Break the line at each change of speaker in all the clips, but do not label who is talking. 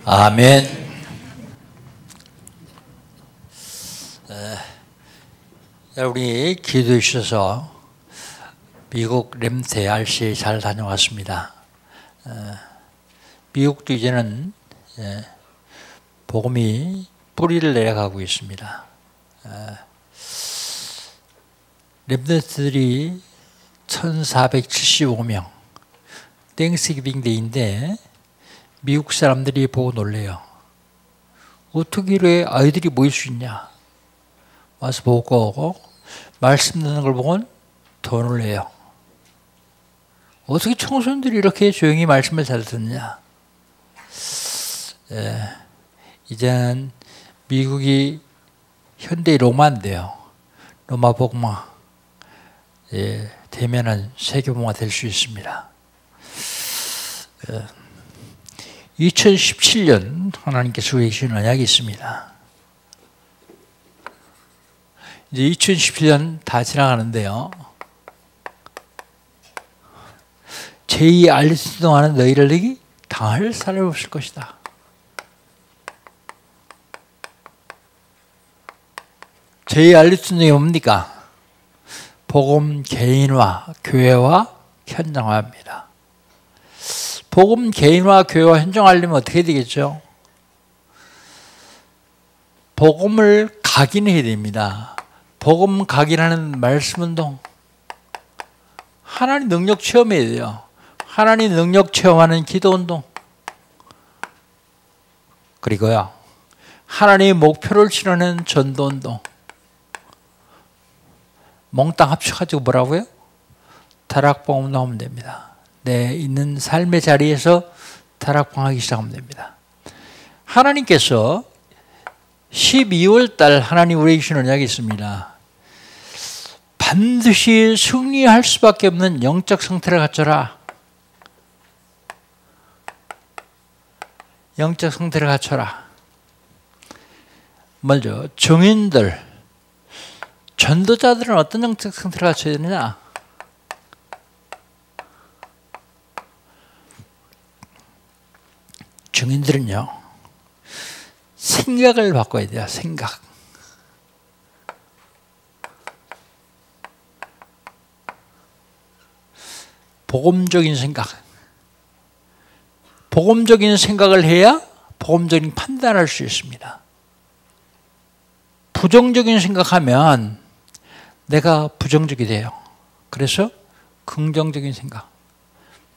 아멘. 우리 기도해 주셔서 미국 렘테 RCA 잘 다녀왔습니다. 미국도 이제는 복음이 뿌리를 내려가고 있습니다. 렘넌트들이 1475명, 땡스기빙 데이인데 미국 사람들이 보고 놀래요. 어떻게 이래 아이들이 모일 수 있냐. 와서 보고 오고 말씀 듣는 걸 보곤 더 놀래요. 어떻게 청소년들이 이렇게 조용히 말씀을 잘 듣느냐. 이제는 미국이 현대 로마인데요. 로마 복음화 되면은 세계복음화 될 수 있습니다. 2017년 하나님께서 주신 언약이 있습니다. 이제 2017년 다 지나가는데요. 제2 알리스 동안은 너희를 당할 사람이 없을 것이다. 제2 알리스 동안이 뭡니까? 복음 개인화, 교회화, 현장화입니다. 복음 개인화, 교회화, 현장화하려면 어떻게 되겠죠? 복음을 각인해야 됩니다. 복음 각인하는 말씀운동. 하나님 능력 체험해야 돼요. 하나님 능력 체험하는 기도운동. 그리고요, 하나님의 목표를 실현하는 전도운동. 몽땅 합쳐가지고 뭐라고요? 다락방운동 하면 됩니다. 내 있는 삶의 자리에서 다락방하기 시작하면 됩니다. 하나님께서 12월 달 하나님 우리에게 주신 언약이 있습니다. 반드시 승리할 수밖에 없는 영적 상태를 갖춰라. 영적 상태를 갖춰라. 먼저 증인들, 전도자들은 어떤 영적 상태를 갖춰야 되느냐? 증인들은요, 생각을 바꿔야 돼요. 생각. 복음적인 생각. 복음적인 생각을 해야 복음적인 판단할 수 있습니다. 부정적인 생각하면 내가 부정적이 돼요. 그래서 긍정적인 생각,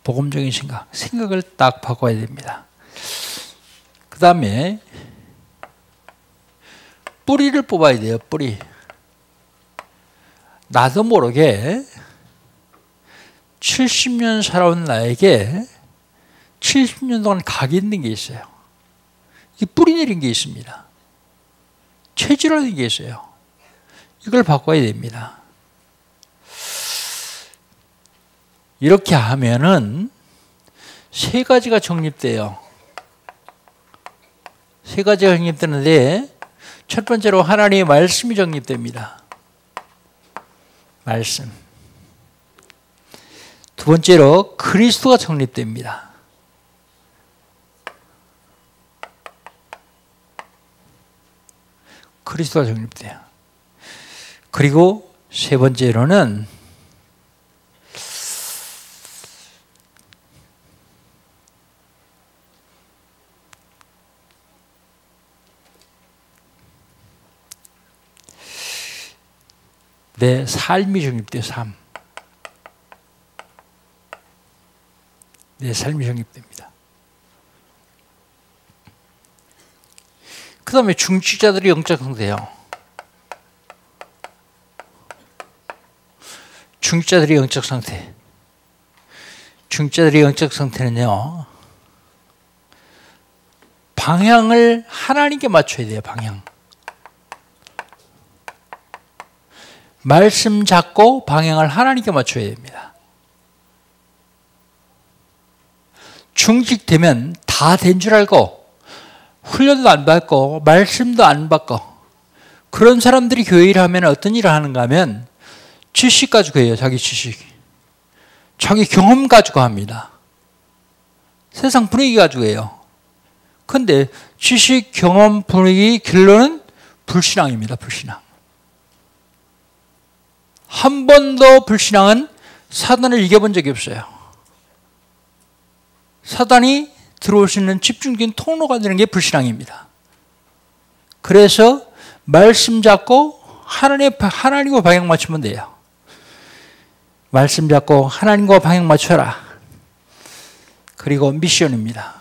복음적인 생각, 생각을 딱 바꿔야 됩니다. 그 다음에 뿌리를 뽑아야 돼요. 뿌리. 나도 모르게 70년 살아온 나에게 70년 동안 각인된 게 있어요. 이 뿌리 내린 게 있습니다. 체질화된 게 있어요. 이걸 바꿔야 됩니다. 이렇게 하면은 세 가지가 정립돼요. 세 가지가 정립되는데 첫 번째로 하나님의 말씀이 정립됩니다. 말씀. 두 번째로 그리스도가 정립됩니다. 그리스도가 정립돼요. 그리고 세 번째로는 내 삶이 정립돼요. 삶. 내 삶이 정립됩니다. 그 다음에 중직자들이 영적 상태예요. 중직자들이 영적 상태. 중직자들이 영적 상태는요, 방향을 하나님께 맞춰야 돼요. 방향. 말씀 잡고 방향을 하나님께 맞춰야 됩니다. 중직되면 다 된 줄 알고 훈련도 안 받고 말씀도 안 받고 그런 사람들이 교회 일을 하면 어떤 일을 하는가 하면 지식 가지고 해요. 자기 지식. 자기 경험 가지고 합니다. 세상 분위기 가지고 해요. 근데 지식, 경험, 분위기, 결론은 불신앙입니다. 불신앙. 한 번도 불신앙은 사단을 이겨본 적이 없어요. 사단이 들어올 수 있는 집중적인 통로가 되는 게 불신앙입니다. 그래서 말씀 잡고 하나님과 방향 맞추면 돼요. 말씀 잡고 하나님과 방향 맞춰라. 그리고 미션입니다.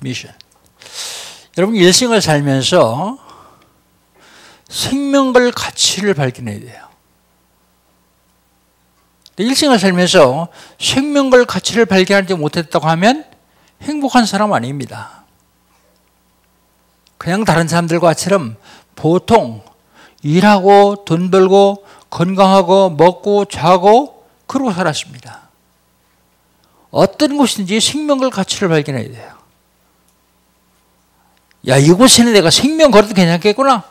미션. 여러분 일생을 살면서 생명과 가치를 발견해야 돼요. 일생을 살면서 생명과 가치를 발견하지 못했다고 하면 행복한 사람 아닙니다. 그냥 다른 사람들과처럼 보통 일하고 돈 벌고 건강하고 먹고 자고 그러고 살았습니다. 어떤 곳인지 생명과 가치를 발견해야 돼요. 야, 이곳에는 내가 생명 걸어도 괜찮겠구나.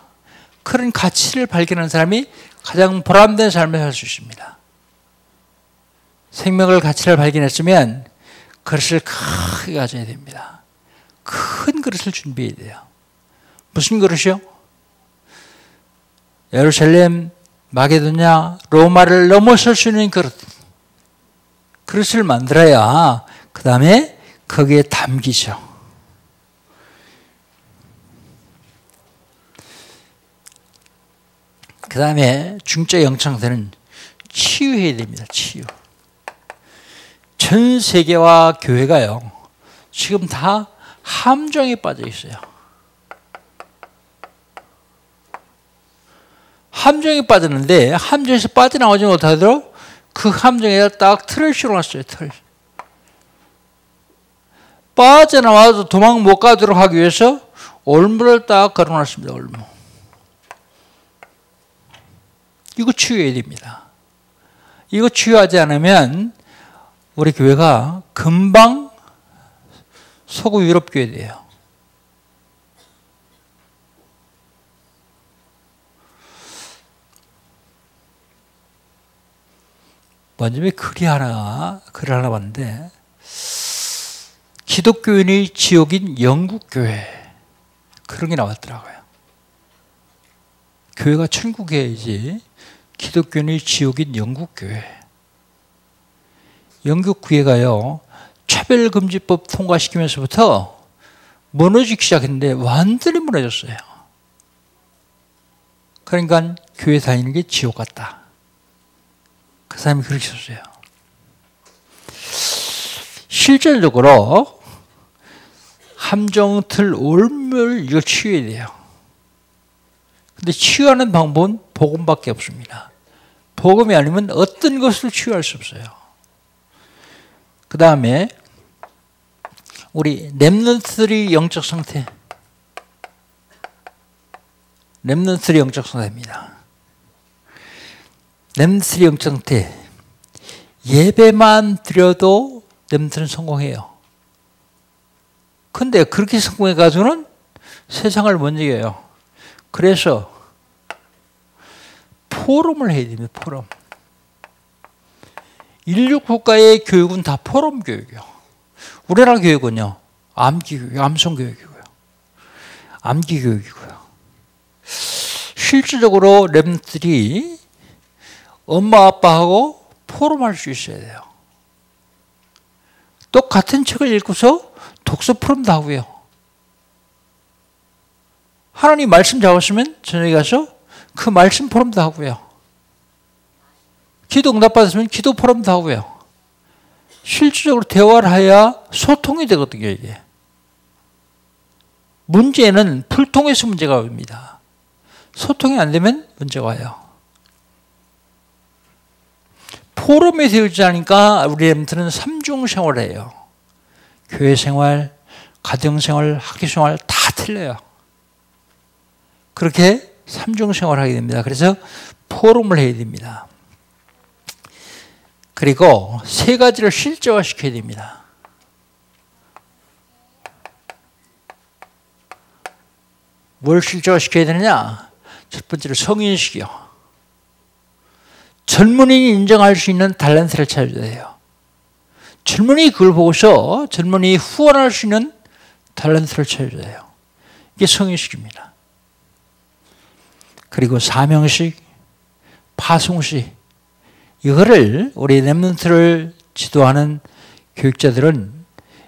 그런 가치를 발견하는 사람이 가장 보람된 삶을 살 수 있습니다. 생명을 가치를 발견했으면 그릇을 크게 가져야 됩니다. 큰 그릇을 준비해야 돼요. 무슨 그릇이요? 예루살렘, 마게도냐, 로마를 넘어설 수 있는 그릇. 그릇을 만들어야 그 다음에 거기에 담기죠. 그 다음에 중적 영창세는 치유해야 됩니다. 치유. 전 세계와 교회가요, 지금 다 함정에 빠져 있어요. 함정에 빠졌는데 함정에서 빠져나오지 못하도록 그 함정에다 딱 틀을 씌워놨어요. 틀. 빠져나와도 도망 못 가도록 하기 위해서 올무를 딱 걸어놨습니다. 올무. 이거 치유해야 됩니다. 이거 치유하지 않으면 우리 교회가 금방 서구 유럽 교회 돼요. 먼저 글을 하나 봤는데, 기독교인의 지옥인 영국 교회, 그런 게 나왔더라고요. 교회가 천국이지 기독교인의 지옥인 영국 교회. 영국 교회가요, 차별금지법 통과시키면서부터 무너지기 시작했는데 완전히 무너졌어요. 그러니까 교회 다니는 게 지옥 같다. 그 사람이 그렇게 썼어요. 실질적으로 함정틀 올물 이걸 치유해야 돼요. 근데 치유하는 방법은 복음밖에 없습니다. 복음이 아니면 어떤 것을 치유할 수 없어요. 그 다음에 우리 렘넌트들의 영적 상태. 렘넌트들의 영적 상태입니다. 렘넌트들의 영적 상태. 예배만 드려도 렘넌트는 성공해요. 근데 그렇게 성공해가지고는 세상을 못 이겨요. 그래서 포럼을 해야 됩니다. 포럼. 인류 국가의 교육은 다 포럼 교육이요. 우리나라 교육은요, 암기 교육, 암송 교육이고요. 암기 교육이고요. 실질적으로 렘들이 엄마 아빠하고 포럼할 수 있어야 돼요. 또 같은 책을 읽고서 독서 포럼도 하고요. 하나님 말씀 잡았으면 저녁에 가서 그 말씀 포럼도 하고요. 기도 응답 받았으면 기도 포럼도 하고요. 실질적으로 대화를 해야 소통이 되거든요, 이게. 문제는 불통해서 문제가 옵니다. 소통이 안 되면 문제가 와요. 포럼에 되어있지 않으니까 우리 렘들은 삼중 생활을 해요. 교회 생활, 가정 생활, 학교 생활 다 틀려요. 그렇게 삼중 생활을 하게 됩니다. 그래서 포럼을 해야 됩니다. 그리고 세 가지를 실제화시켜야 됩니다. 뭘 실제화시켜야 되느냐? 첫 번째로 성인식이요. 젊은이인이 인정할 수 있는 탤런트를 찾아야 돼요. 젊은이 그걸 보고서 젊은이 후원할 수 있는 탤런트를 찾아야 돼요. 이게 성인식입니다. 그리고 사명식, 파송식, 이거를 우리 렘넌트를 지도하는 교육자들은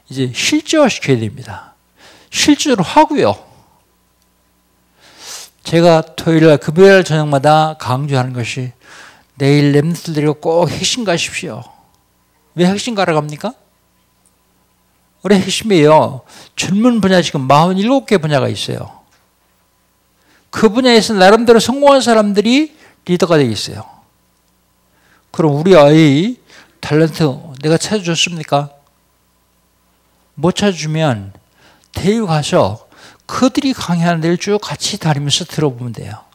이제 실제화시켜야 됩니다. 실제로 하고요. 제가 토요일날 금요일 저녁마다 강조하는 것이 내일 렘넌트들이 꼭 핵심 가십시오. 왜 핵심 가러 갑니까? 우리 핵심이에요. 젊은 분야 지금 47개 분야가 있어요. 그 분야에서 나름대로 성공한 사람들이 리더가 되어 있어요. 그럼 우리 아이 탤런트 내가 찾아줬습니까? 못 찾아주면 대회 가서 그들이 강의하는 데를 쭉 같이 다니면서 들어보면 돼요.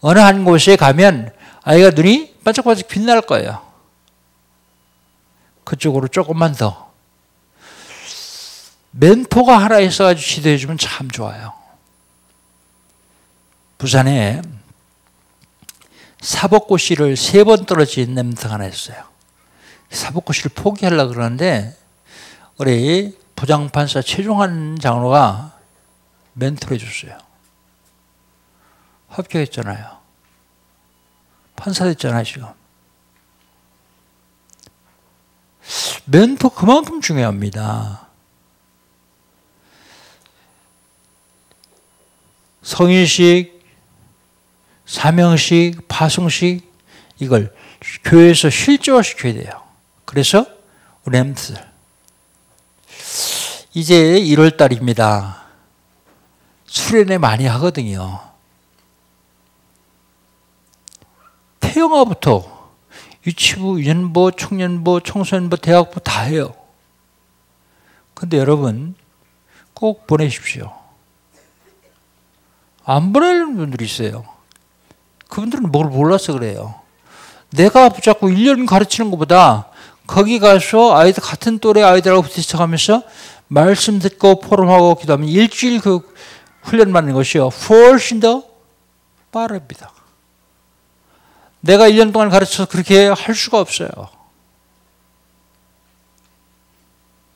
어느 한 곳에 가면 아이가 눈이 반짝반짝 빛날 거예요. 그쪽으로 조금만 더. 멘토가 하나 있어가지고 지도해주면 참 좋아요. 부산에 사법고시를 3번 떨어진 멘토가 하나 있어요. 사법고시를 포기하려고 그러는데 우리 부장판사 최종환 장로가 멘토를 해줬어요. 합격했잖아요. 판사 됐잖아요, 지금. 멘토 그만큼 중요합니다. 성인식, 사명식, 파송식 이걸 교회에서 실제화시켜야 돼요. 그래서 우리 렘넌트들 이제 1월 달입니다. 수련회 많이 하거든요. 태영아부터 유치부, 유년부, 청년부, 청소년부, 대학부 다 해요. 근데 여러분 꼭 보내십시오. 안 보내는 분들이 있어요. 그분들은 뭘 몰라서 그래요. 내가 자꾸 1년 가르치는 것보다 거기 가서 아이들 같은 또래 아이들하고 부딪혀가면서 말씀 듣고 포럼하고 기도하면 일주일 그 훈련 받는 것이요. 훨씬 더 빠릅니다. 내가 1년 동안 가르쳐서 그렇게 할 수가 없어요.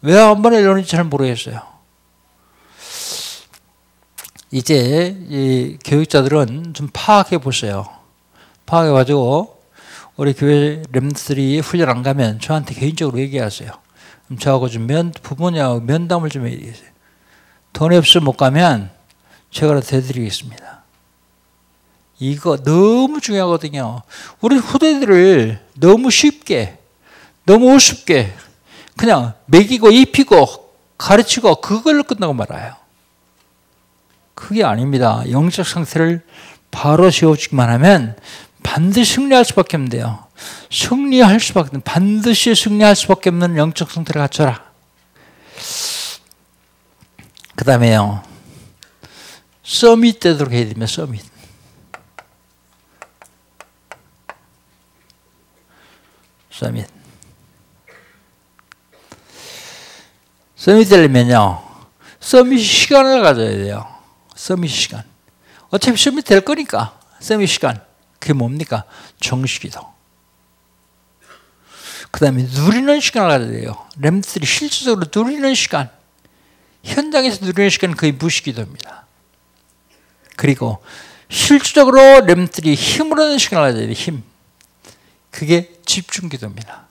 왜 한 번에 이러는지 잘 모르겠어요. 이제 이 교육자들은 좀 파악해 보세요. 파악해가지고 우리 교회 렘넌트들이 훈련 안 가면 저한테 개인적으로 얘기하세요. 그럼 저하고 좀 부모님하고 면담을 좀 해주세요. 돈이 없어 못 가면 제가 대드리겠습니다. 이거 너무 중요하거든요. 우리 후대들을 너무 쉽게, 너무 우습게 그냥 먹이고 입히고 가르치고 그걸로 끝나고 말아요. 그게 아닙니다. 영적 상태를 바로 세워주기만 하면 반드시 승리할 수밖에 없는데요. 반드시 승리할 수밖에 없는 영적 상태를 갖춰라. 그 다음에요. 서밋 되도록 해야 됩니다. 서밋. 서밋 되려면요. 서밋 시간을 가져야 돼요. 서밋 시간. 어차피 서밋 될 거니까. 서밋 시간. 그게 뭡니까? 정식기도. 그 다음에 누리는 시간을 가져야 돼요. 렘넌트들이 실질적으로 누리는 시간. 현장에서 누리는 시간은 거의 무식기도입니다. 그리고 실질적으로 렘넌트들이 힘을 얻는 시간을 가져야 돼요. 힘. 그게 집중기도입니다.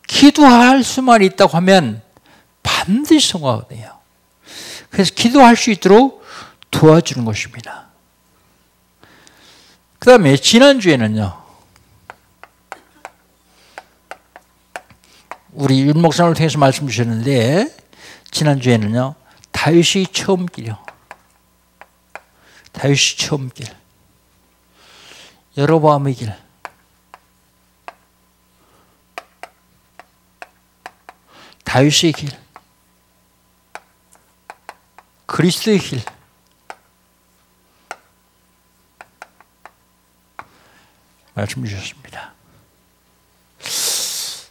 기도할 수만 있다고 하면 반드시 성공하거든요. 그래서 기도할 수 있도록 도와주는 것입니다. 그 다음에 지난주에는요. 우리 윤 목사님을 통해서 말씀 주셨는데 지난주에는요. 다윗의 처음길이요. 다윗의 처음길. 여로보암의 길. 다윗의 길. 그리스도의 길. 말씀 주셨습니다.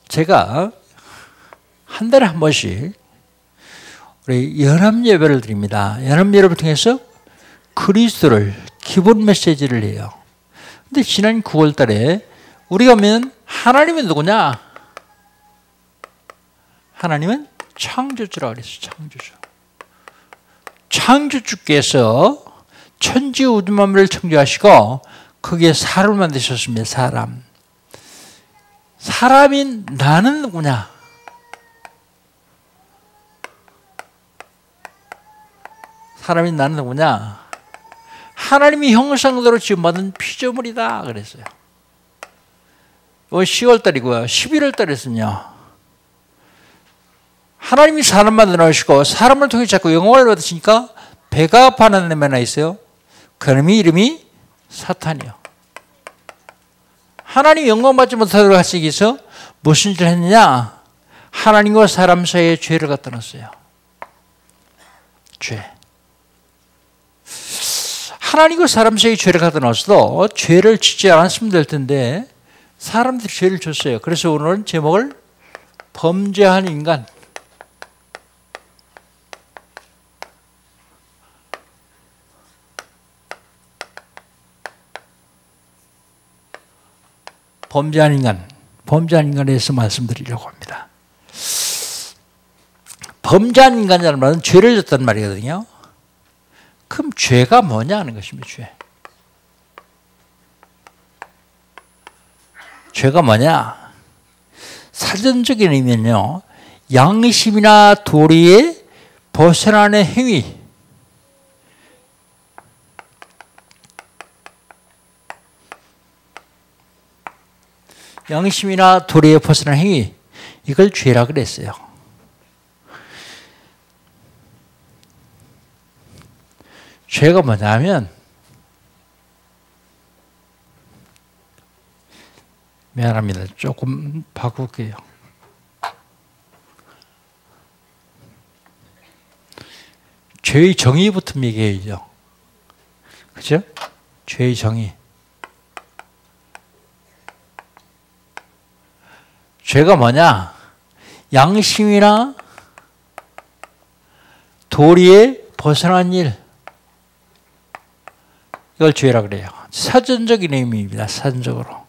제가 한 달에 한 번씩 우리 연합예배를 드립니다. 연합예배를 통해서 그리스도를 기본 메시지를 해요. 근데 지난 9월 달에 우리가 보면 하나님은 누구냐? 하나님은 창조주라고 그랬어요. 창조주. 창조주께서 천지 우주 만물을 창조하시고 거기에 사람을 만드셨습니다. 사람. 사람인 나는 누구냐? 사람인 나는 누구냐? 하나님이 형상대로 지음받은 피조물이다 그랬어요. 10월달이고요. 11월달에서는요. 하나님이 사람 만들어 놓으시고 사람을 통해 자꾸 영광을 받으시니까 배가 바나나 하나 있어요. 그놈의 이름이 사탄이요. 하나님 영광 받지 못하도록 하시기 위해서 무슨 일을 했느냐? 하나님과 사람 사이에 죄를 갖다 놨어요. 죄. 하나님과 사람 사이에 죄를 갖다 놨어도 죄를 짓지 않았으면 될 텐데 사람들이 죄를 졌어요. 그래서 오늘은 제목을 범죄한 인간. 범죄한 인간, 범죄한 인간에 대해서 말씀드리려고 합니다. 범죄한 인간이라는 말은 죄를 졌다는 말이거든요. 그럼 죄가 뭐냐 하는 것입니다. 죄. 죄가 뭐냐? 사전적인 의미는요. 양심이나 도리에 벗어나는 행위. 양심이나 도리에 벗어난 행위, 이걸 죄라 그랬어요. 죄가 뭐냐면 미안합니다. 조금 바꿀게요. 죄의 정의부터 얘기해야죠. 그죠? 죄의 정의. 죄가 뭐냐? 양심이나 도리에 벗어난 일. 이걸 죄라 그래요. 사전적인 의미입니다. 사전적으로.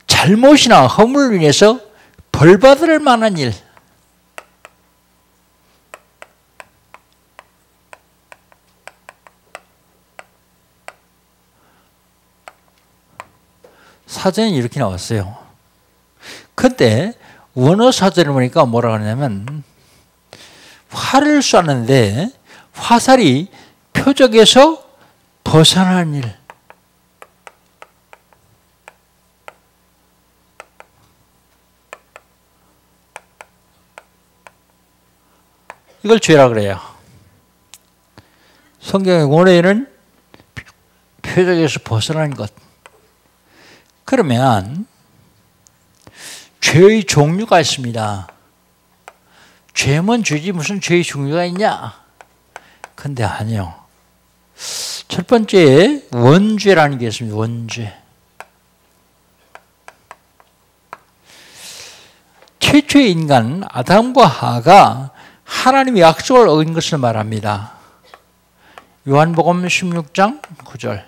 잘못이나 허물로 인해서 벌받을 만한 일. 사전에 이렇게 나왔어요. 근데 원어 사전을 보니까 뭐라고 하냐면 활을 쐈는데 화살이 표적에서 벗어난 일. 이걸 죄라 그래요. 성경의 원어에는 표적에서 벗어난 것. 그러면 죄의 종류가 있습니다. 죄면 죄지 무슨 죄의 종류가 있냐? 근데 아니요. 첫 번째 원죄라는 게 있습니다. 원죄. 최초의 인간 아담과 하와가 하나님의 약속을 어긴 것을 말합니다. 요한복음 16장 9절.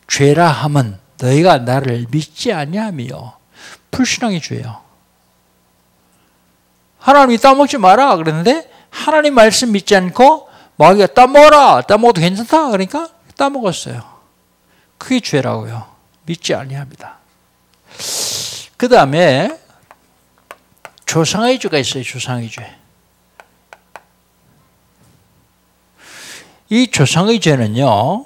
죄라 함은 너희가 나를 믿지 아니하며 불신앙이 죄요. 하나님이 따먹지 마라 그랬는데 하나님 말씀 믿지 않고 마귀가 따먹어라. 따먹어도 괜찮다. 그러니까 따먹었어요. 그게 죄라고요. 믿지 아니합니다. 그 다음에 조상의 죄가 있어요. 조상의 죄. 이 조상의 죄는요.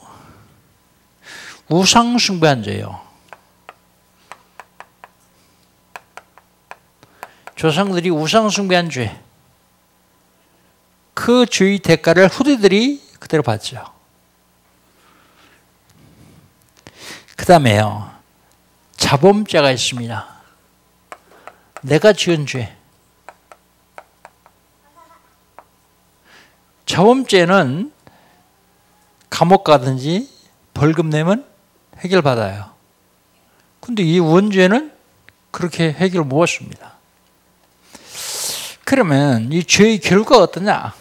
우상 숭배한 죄예요. 조상들이 우상 숭배한 죄. 그 죄의 대가를 후대들이 그대로 받죠. 그 다음에요. 자범죄가 있습니다. 내가 지은 죄. 자범죄는 감옥 가든지 벌금 내면 해결받아요. 근데 이 원죄는 그렇게 해결 못 했습니다. 그러면 이 죄의 결과가 어떠냐?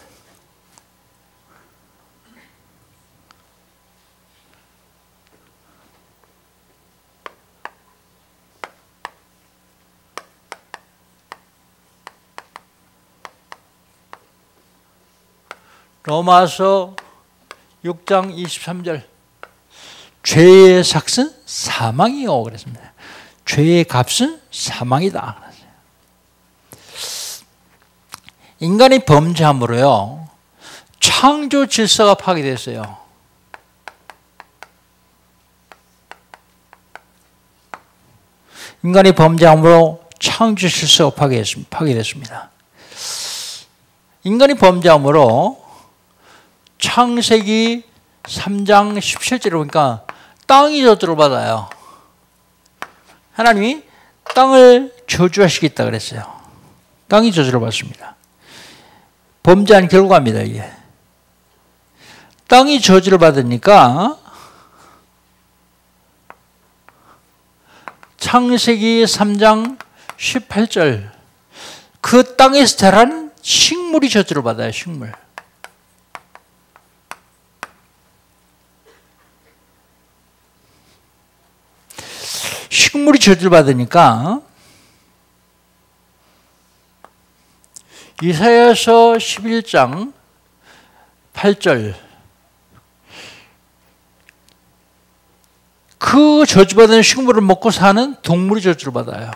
로마서 6장 23절. 죄의 삭은 사망이요 그랬습니다. 죄의 값은 사망이다. 인간이 범죄함으로요, 창조 질서가 파괴됐어요. 인간이 범죄함으로 창조 질서가 파괴됐습니다. 인간이 범죄함으로 창세기 3장 17절에 보니까 땅이 저주를 받아요. 하나님이 땅을 저주하시겠다 그랬어요. 땅이 저주를 받습니다. 범죄한 결과입니다, 이게. 땅이 저주를 받으니까 창세기 3장 18절, 그 땅에서 자란 식물이 저주를 받아요, 식물. 식물이 저주를 받으니까 이사야서 11장 8절, 그 저주받은 식물을 먹고 사는 동물이 저주를 받아요.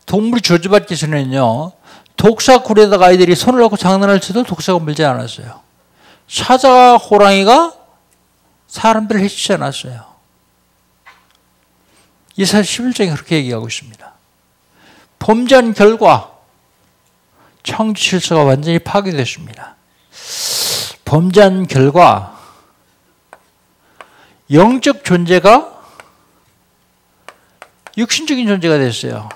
동물이 저주받기 전에는요, 독사굴에다가 아이들이 손을 넣고 장난을 쳐도 독사가 물지 않았어요. 사자와 호랑이가 사람들을 해치지 않았어요. 이사야 11장에 그렇게 얘기하고 있습니다. 범죄한 결과 창조 질서가 완전히 파괴됐습니다. 범죄한 결과 영적 존재가 육신적인 존재가 됐어요.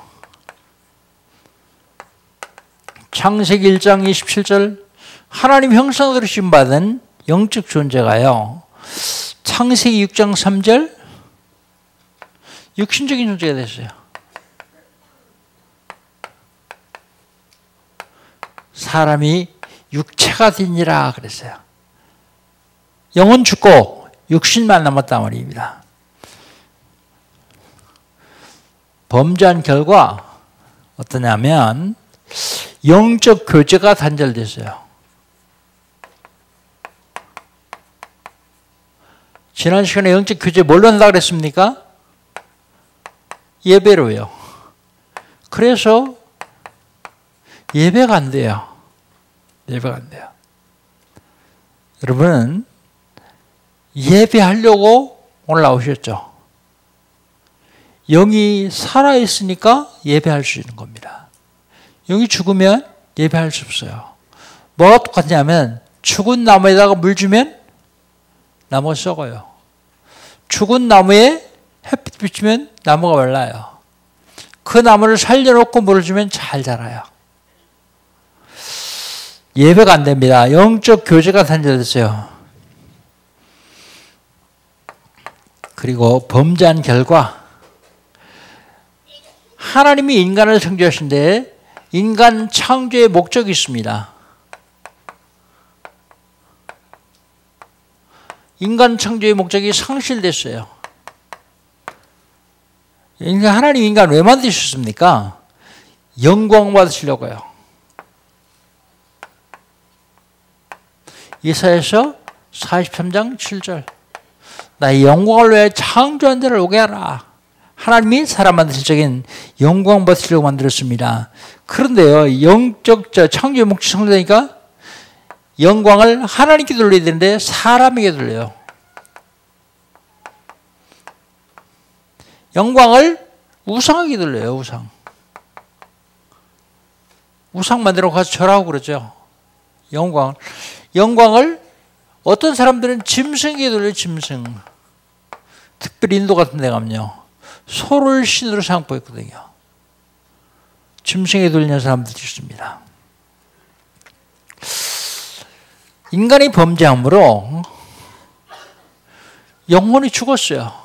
창세기 1장 27절, 하나님 형상으로 지음받은 영적 존재가요, 창세기 6장 3절 육신적인 존재가 됐어요. 사람이 육체가 되니라 그랬어요. 영은 죽고 육신만 남았단 말입니다. 범죄한 결과 어떠냐면 영적 교제가 단절됐어요. 지난 시간에 영적 교제 뭘로 한다고 그랬습니까? 예배로요. 그래서 예배가 안 돼요. 예배가 안 돼요. 여러분, 예배하려고 오늘 나오셨죠? 영이 살아있으니까 예배할 수 있는 겁니다. 영이 죽으면 예배할 수 없어요. 뭐가 똑같냐면 죽은 나무에다가 물 주면 나무가 썩어요. 죽은 나무에 햇빛 비추면 나무가 말라요. 그 나무를 살려놓고 물을 주면 잘 자라요. 예배가 안 됩니다. 영적 교제가 단절됐어요. 그리고 범죄한 결과 하나님이 인간을 창조하신데 인간 창조의 목적이 있습니다. 인간 창조의 목적이 상실됐어요. 하나님 인간 왜 만드셨습니까? 영광 받으시려고요. 이사야서 43장 7절, 나의 영광을 위해 창조한 자를 오게 하라. 하나님이 사람 만드실 적인 영광 받으시려고 만들었습니다. 그런데요, 영적 창조의 목적이 상실되니까 영광을 하나님께 돌려야 되는데 사람에게 돌려요. 영광을 우상에게 돌려요. 우상 만들어 가서 절하고 그러죠. 영광을 어떤 사람들은 짐승에게 돌려요. 짐승. 특별히 인도 같은 데 가면요, 소를 신으로 삼고 있거든요. 짐승에게 돌리는 사람들도 있습니다. 인간이 범죄함으로 영혼이 죽었어요.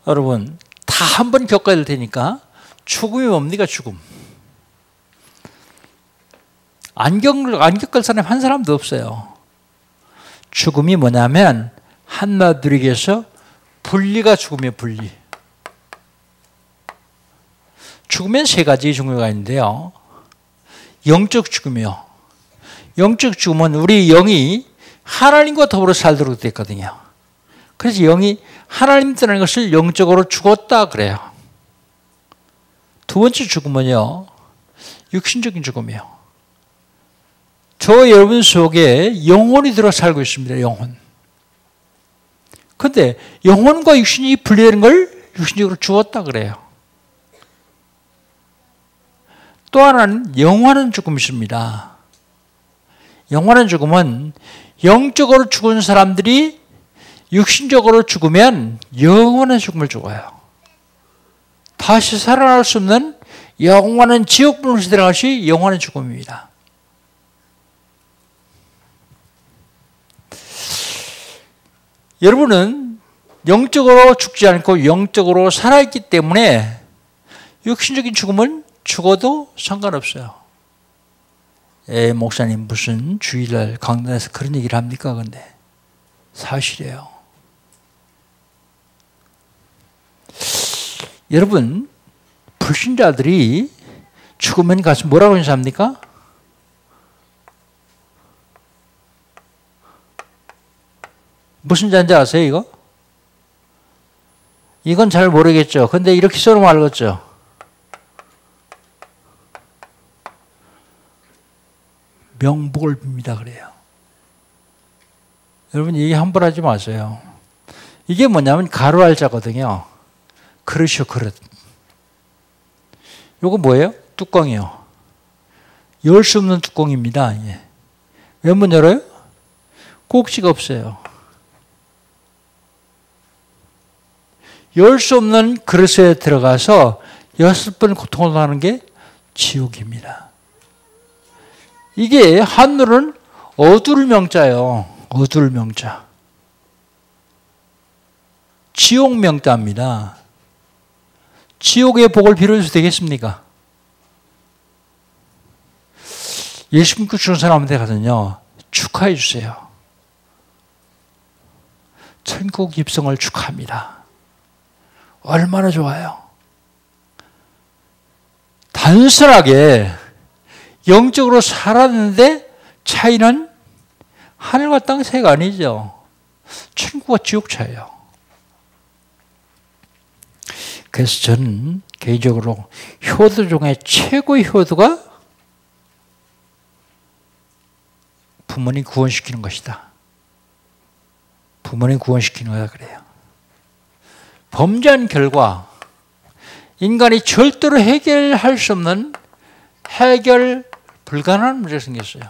여러분, 다 한 번 겪어야 될 테니까 죽음이 뭡니까? 죽음. 안 겪을 사람 한 사람도 없어요. 죽음이 뭐냐면 한마디로 얘기해서 분리가 죽음이에요. 분리. 죽으면 세 가지 종류가 있는데요. 영적 죽음이요. 영적 죽음은 우리 영이 하나님과 더불어 살도록 됐거든요. 그래서 영이 하나님 떠나는 것을 영적으로 죽었다 그래요. 두 번째 죽음은요, 육신적인 죽음이에요. 저 여러분 속에 영혼이 들어 살고 있습니다. 영혼. 그런데 영혼과 육신이 분리되는 걸 육신적으로 죽었다 그래요. 또 하나는 영원한 죽음이 있습니다. 영원한 죽음은 영적으로 죽은 사람들이 육신적으로 죽으면 영원한 죽음을 죽어요. 다시 살아날 수 없는 영원한 지옥 불못에 들어갈 것이 영원한 죽음입니다. 여러분은 영적으로 죽지 않고 영적으로 살아있기 때문에 육신적인 죽음은 죽어도 상관없어요. 목사님 무슨 주일날 강단에서 그런 얘기를 합니까? 근데 사실이에요. 여러분, 불신자들이 죽으면 가서 뭐라고 인사합니까? 무슨 자인지 아세요, 이거? 이건 잘 모르겠죠. 근데 이렇게 써놓으면 알겠죠. 명복을 빕니다 그래요. 여러분 얘기 함부로 하지 마세요. 이게 뭐냐면 가로 알자거든요. 그릇이요, 그릇. 요거 뭐예요? 뚜껑이요. 열 수 없는 뚜껑입니다. 예. 왜 못 열어요? 꼭지가 없어요. 열 수 없는 그릇에 들어가서 6번 고통을 당하는 게 지옥입니다. 이게 한글은 어두울 명자예요. 어두울 명자. 지옥 명자입니다. 지옥의 복을 빌어줘도 되겠습니까? 예수 믿고 죽은 사람한테 가서요, 축하해 주세요. 천국 입성을 축하합니다. 얼마나 좋아요. 단순하게 영적으로 살았는데 차이는 하늘과 땅 사이가 아니죠. 천국과 지옥 차이예요. 그래서 저는 개인적으로 효도 중에 최고의 효도가 부모님 구원시키는 것이다. 부모님 구원시키는 거다 그래요. 범죄한 결과 인간이 절대로 해결할 수 없는 해결 불가능한 문제가 생겼어요.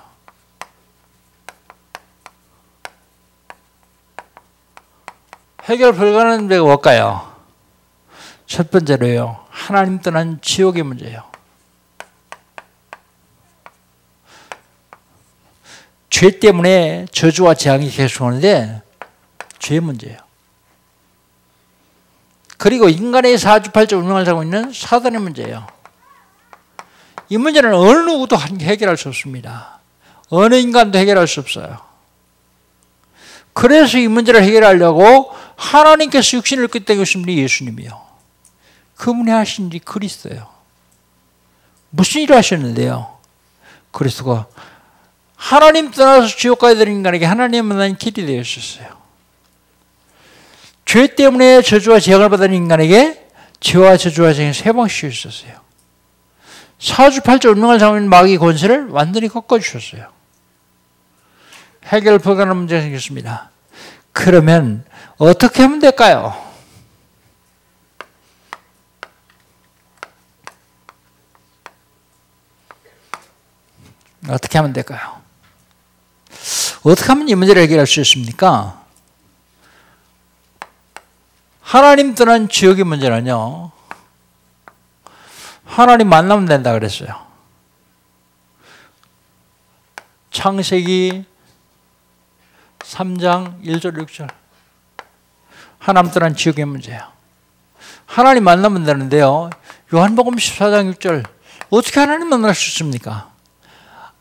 해결 불가능한 문제가 뭘까요? 첫 번째로요, 하나님 떠난 지옥의 문제예요. 죄 때문에 저주와 재앙이 계속하는데 죄의 문제예요. 그리고 인간의 사주팔자 운명을 살고 있는 사단의 문제예요. 이 문제는 어느 누구도 해결할 수 없습니다. 어느 인간도 해결할 수 없어요. 그래서 이 문제를 해결하려고 하나님께서 육신을 입고 오신 분이 예수님이요. 그분이 하신 일이 그리스도예요. 무슨 일을 하셨는데요? 그리스도가 하나님 떠나서 지옥 가야 되는 인간에게 하나님 만나는 길이 되었었어요. 죄 때문에 저주와 재앙을 받는 인간에게 죄와 저주와 재앙을 세 방씩 주셨어요. 사주팔자 운명을 잡는 마귀의 권세를 완전히 꺾어주셨어요. 해결 불가능한 문제가 생겼습니다. 그러면 어떻게 하면 될까요? 어떻게 하면 될까요? 어떻게 하면 이 문제를 해결할 수 있습니까? 하나님 떠난 지옥의 문제는요, 하나님 만나면 된다 그랬어요. 창세기 3장 1절 6절. 하나님 떠난 지옥의 문제예요. 하나님 만나면 되는데요, 요한복음 14장 6절. 어떻게 하나님 만날 수 있습니까?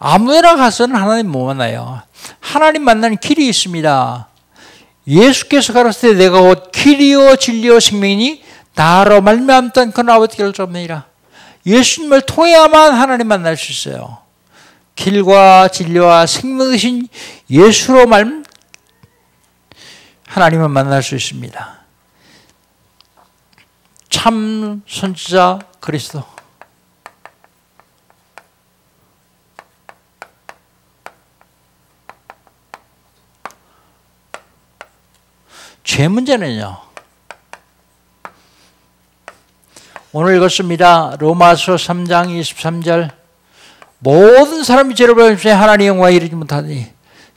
아무데나 가서는 하나님 못 만나요. 하나님 만나는 길이 있습니다. 예수께서 가라사대 내가 곧 길이요 진리요 생명이니 나로 말미암던 그는 아버지께 갈 수 없느니라. 예수님을 통해야만 하나님 만날 수 있어요. 길과 진리와 생명 되신 예수로 하나님을 만날 수 있습니다. 참 선지자 그리스도. 죄 문제는요, 오늘 읽었습니다. 로마서 3장 23절. 모든 사람이 죄를 범하여 하나님의 영광에 이르지 못하니.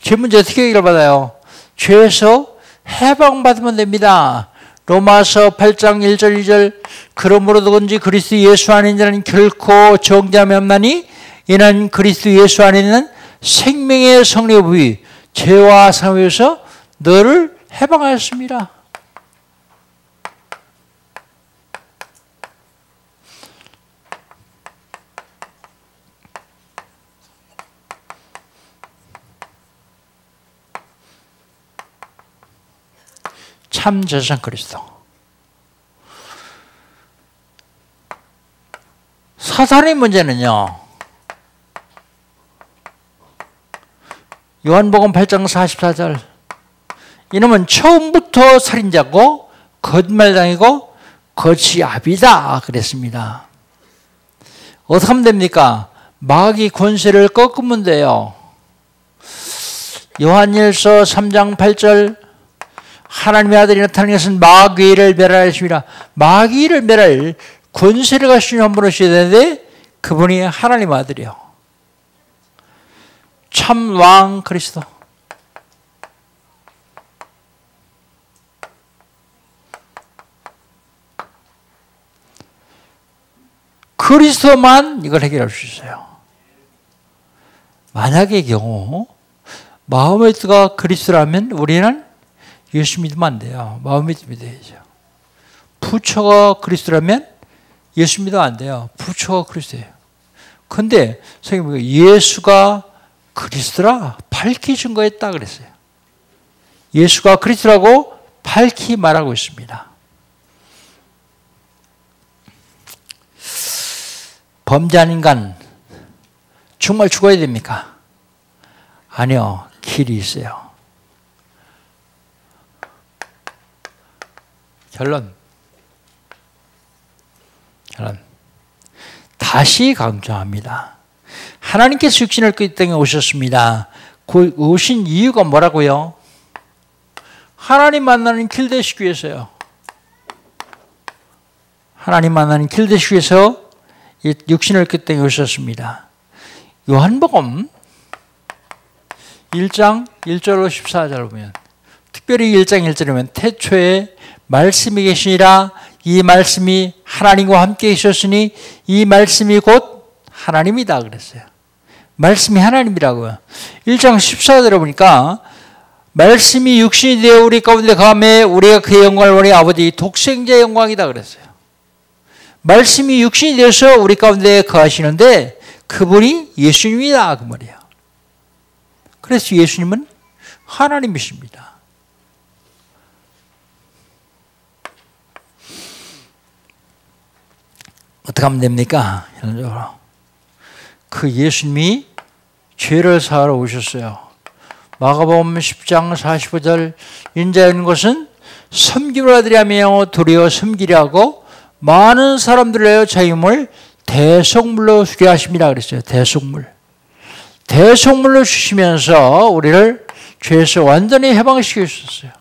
죄 문제 어떻게 해결받아요? 죄에서 해방받으면 됩니다. 로마서 8장 1절 2절. 그러므로 누구든지 그리스도 예수 안에 있는 자는 결코 정죄함이 없나니 이는 그리스도 예수 안에 있는 생명의 성령의 부위 죄와 사함에서 너를 해방하였습니다. 참 제사장 그리스도. 사탄의 문제는요, 요한복음 8장 44절. 이놈은 처음부터 살인자고 거짓말장이고 거지압이다 그랬습니다. 어떻게 하면 됩니까? 마귀 권세를 꺾으면 돼요. 요한일서 3장 8절. 하나님의 아들이 나타난 것은 마귀를 멸하였습니다. 마귀를 멸할 권세를 가지신 한 분 오셔야 되는데 그분이 하나님의 아들이요. 참 왕 그리스도. 그리스도만 이걸 해결할 수 있어요. 만약의 경우 마음의 뜻가 그리스도라면 우리는 예수 믿으면 안 돼요. 마음의 뜻 믿어야죠. 부처가 그리스도라면 예수 믿으면 안 돼요. 부처가 그리스도예요. 근데 선생님 예수가 그리스도라 밝히 증거했다 그랬어요. 예수가 그리스도라고 밝히 말하고 있습니다. 범죄한 인간 정말 죽어야 됩니까? 아니요. 길이 있어요. 결론. 다시 강조합니다. 하나님께서 육신을 입고 이 땅에 오셨습니다. 그 오신 이유가 뭐라고요? 하나님 만나는 길 되시기 위해서요. 하나님 만나는 길 되시기 위해서 육신을 입고 이 땅에 오셨습니다. 요한복음 1장 1절로 14절 보면, 특별히 1장 1절에 보면 태초에 말씀이 계시니라. 이 말씀이 하나님과 함께 계셨으니 이 말씀이 곧 하나님이다 그랬어요. 말씀이 하나님이라고요. 1장 14절에 보니까 말씀이 육신이 되어 우리 가운데 거하매 우리가 그의 영광을 보니 아버지 독생자의 영광이다 그랬어요. 말씀이 육신이 되어서 우리 가운데 거하시는데 그분이 예수님이다 그 말이에요. 그래서 예수님은 하나님이십니다. 어떻게 하면 됩니까? 현실적으로 그 예수님이 죄를 사하러 오셨어요. 마가복음 10장 45절. 인자인 것은 섬김을 아들이라며 도리어 섬기려 하고 많은 사람들을 내어 자기 몸을 대속물로 주게 하십니다 그랬어요. 대속물로 주시면서 우리를 죄에서 완전히 해방시켜 주셨어요.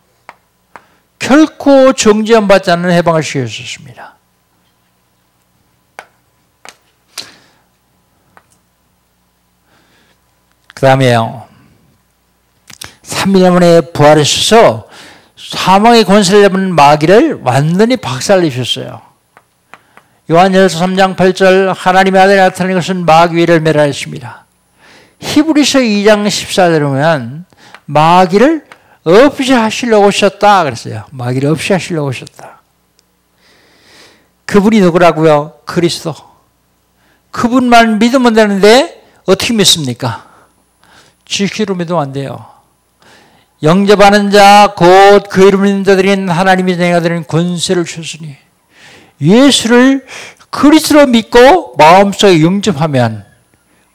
결코 정죄함 받지 않는 해방을 시켜 주셨습니다. 그 다음에요. 3일 만에 부활하셔서 사망의 권세를 잡은 마귀를 완전히 박살내셨어요. 요한일서 3장 8절. 하나님의 아들이 나타난 것은 마귀를 멸하였습니다. 히브리서 2장 14절에 보면 마귀를 없이 하시려고 오셨다 그랬어요. 마귀를 없이 하시려고 오셨다. 그분이 누구라고요? 그리스도. 그분만 믿으면 되는데 어떻게 믿습니까? 지키로 믿으면 안 돼요. 영접하는 자 곧 그 이름을 믿는 자들인 하나님의 자녀가 되는 권세를 주셨으니 예수를 그리스도로 믿고 마음속에 영접하면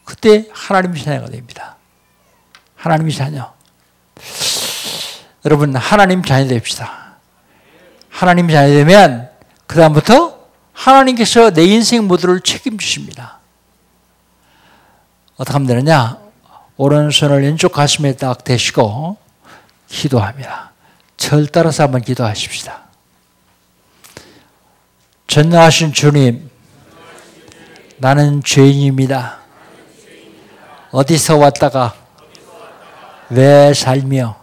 그때 하나님의 자녀가 됩니다. 하나님의 자녀. 여러분 하나님 자녀 됩시다. 하나님 자녀 되면 그 다음부터 하나님께서 내 인생 모두를 책임지십니다. 어떻게 하면 되느냐? 오른손을 왼쪽 가슴에 딱 대시고 기도합니다. 절 따라서 한번 기도하십시다. 전능하신 주님, 나는 죄인입니다. 어디서 왔다가 왜 살며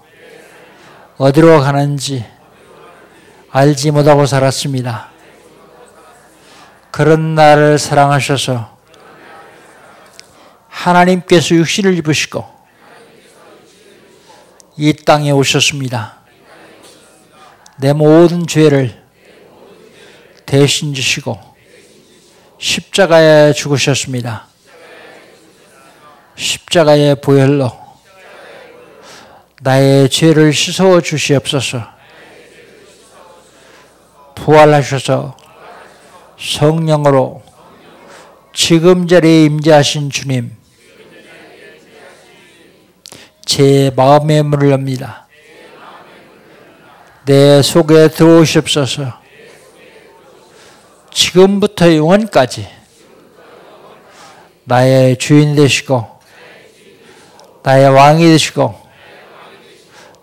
어디로 가는지 알지 못하고 살았습니다. 그런 나를 사랑하셔서 하나님께서 육신을 입으시고 이 땅에 오셨습니다. 내 모든 죄를 대신 지시고 십자가에 죽으셨습니다. 십자가의 보혈로 나의 죄를 씻어 주시옵소서. 부활하셔서 성령으로 지금 자리에 임재하신 주님, 제 마음의 문을 엽니다. 내 속에 들어오시옵소서. 지금부터 영원까지 나의 주인 되시고 나의 왕이 되시고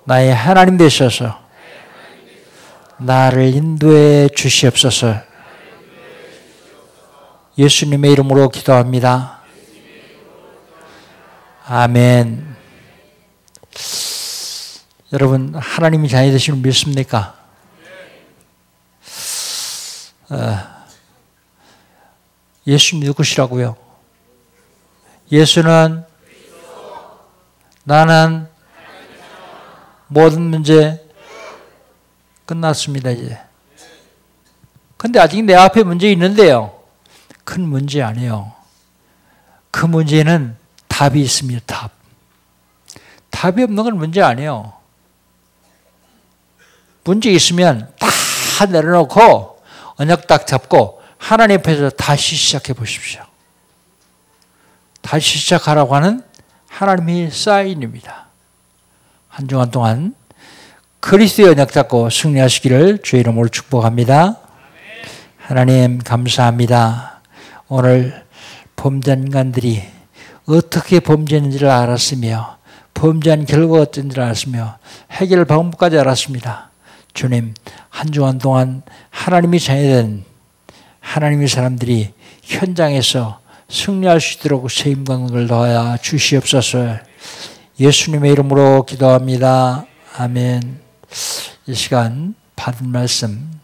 나의 하나님 되셔서 나를 인도해 주시옵소서. 예수님의 이름으로 기도합니다. 아멘. 여러분 하나님이 자녀 되심을 믿습니까? 예수 누구시라고요? 예수는 나는 모든 문제 끝났습니다 이제. 근데 아직 내 앞에 문제 있는데요. 큰 문제 아니에요. 그 문제는 답이 있습니다. 답. 답이 없는 건 문제 아니에요. 문제 있으면 다 내려놓고 언약 딱 잡고 하나님 앞에서 다시 시작해 보십시오. 다시 시작하라고 하는 하나님의 사인입니다. 한 주간 동안 그리스도의 언약 잡고 승리하시기를 주의 이름으로 축복합니다. 하나님 감사합니다. 오늘 범죄한 인간들이 어떻게 범죄했는지를 알았으며 범죄한 결과가 어떤지를 알았으며 해결 방법까지 알았습니다. 주님, 한 주간 동안 하나님이 자녀된 하나님의 사람들이 현장에서 승리할 수 있도록 세임광을 더하여 주시옵소서. 예수님의 이름으로 기도합니다. 아멘. 이 시간 받은 말씀